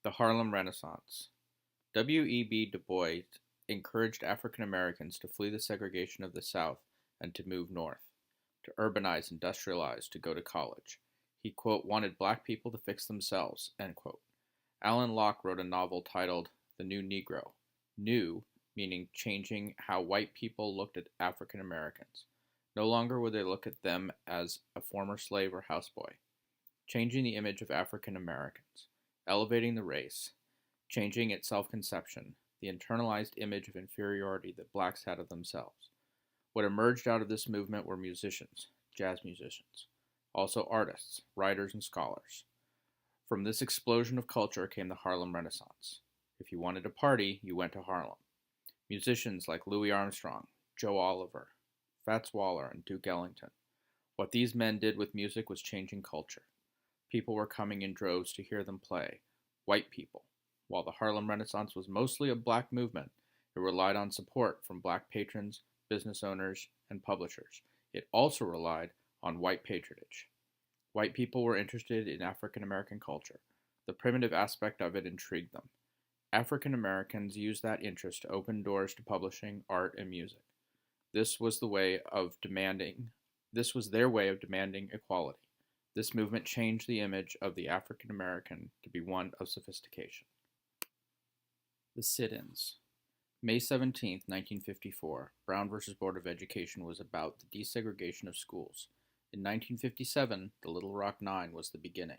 The Harlem Renaissance. W.E.B. Du Bois encouraged African Americans to flee the segregation of the South and to move north, to urbanize, industrialize, to go to college. He, quote, wanted black people to fix themselves, end quote. Alain Locke wrote a novel titled The New Negro. New, meaning changing how white people looked at African Americans. No longer would they look at them as a former slave or houseboy. Changing the image of African Americans. Elevating the race. Changing its self-conception. The internalized image of inferiority that blacks had of themselves. What emerged out of this movement were musicians, jazz musicians, also artists, writers, and scholars. From this explosion of culture came the Harlem Renaissance. If you wanted to party, you went to Harlem. Musicians like Louie Armstong, Joe Oliver, Fats Waller, and Duke Ellington. What these men did with music was changing culture. People were coming in droves to hear them play, white people. While the Harlem Renaissance was mostly a black movement, it relied on support from black patrons, business owners, and publishers. It also relied on white patronage. White people were interested in African American culture. The primitive aspect of it intrigued them. African Americans used that interest to open doors to publishing, art, and music. This was their way of demanding equality. This movement changed the image of the African American to be one of sophistication. The sit-ins. May 17, 1954, Brown v. Board of Education was about the desegregation of schools. In 1957, the Little Rock Nine was the beginning.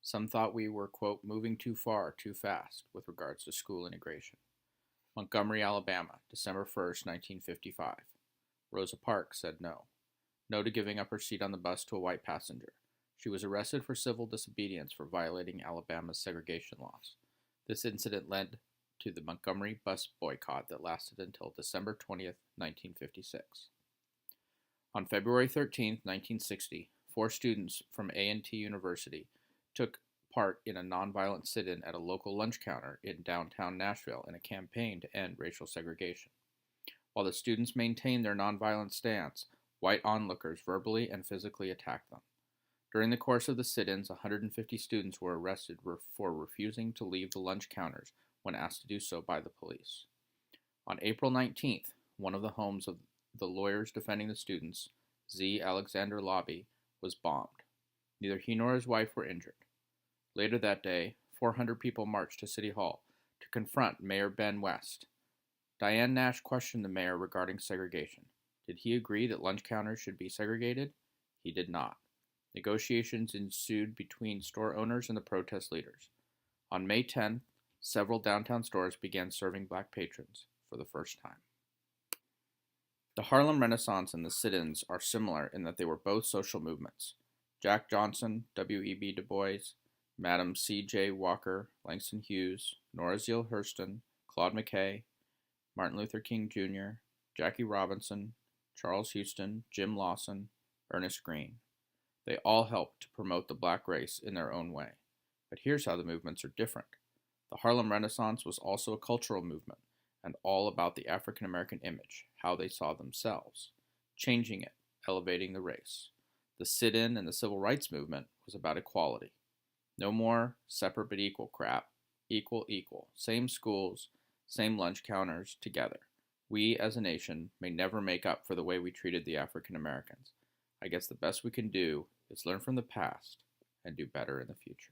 Some thought we were, quote, moving too far, too fast, with regards to school integration. Montgomery, Alabama, December 1, 1955. Rosa Parks said no. No to giving up her seat on the bus to a white passenger. She was arrested for civil disobedience for violating Alabama's segregation laws. This incident led to the Montgomery Bus Boycott that lasted until December 20, 1956. On February 13, 1960, 4 students from A&T University took part in a nonviolent sit-in at a local lunch counter in downtown Nashville in a campaign to end racial segregation. While the students maintained their nonviolent stance, white onlookers verbally and physically attacked them. During the course of the sit-ins, 150 students were arrested for refusing to leave the lunch counters when asked to do so by the police. On April 19th, one of the homes of the lawyers defending the students, Z. Alexander Looby, was bombed. Neither he nor his wife were injured. Later that day, 400 people marched to City Hall to confront Mayor Ben West. Diane Nash questioned the mayor regarding segregation. Did he agree that lunch counters should be segregated? He did not. Negotiations ensued between store owners and the protest leaders. On May 10th, several downtown stores began serving black patrons for the first time. The Harlem Renaissance and the sit-ins are similar in that they were both social movements. Jack Johnson, W.E.B. Du Bois, Madam C.J. Walker, Langston Hughes, Nora Zeal Hurston, Claude McKay, Martin Luther King Jr., Jackie Robinson, Charles Houston, Jim Lawson, Ernest Green. They all helped to promote the black race in their own way. But here's how the movements are different. The Harlem Renaissance was also a cultural movement, and all about the African American image, how they saw themselves, changing it, elevating the race. The sit-in and the civil rights movement was about equality. No more separate but equal crap. Equal, equal. Same schools, same lunch counters, together. We, as a nation, may never make up for the way we treated the African Americans. I guess the best we can do is learn from the past and do better in the future.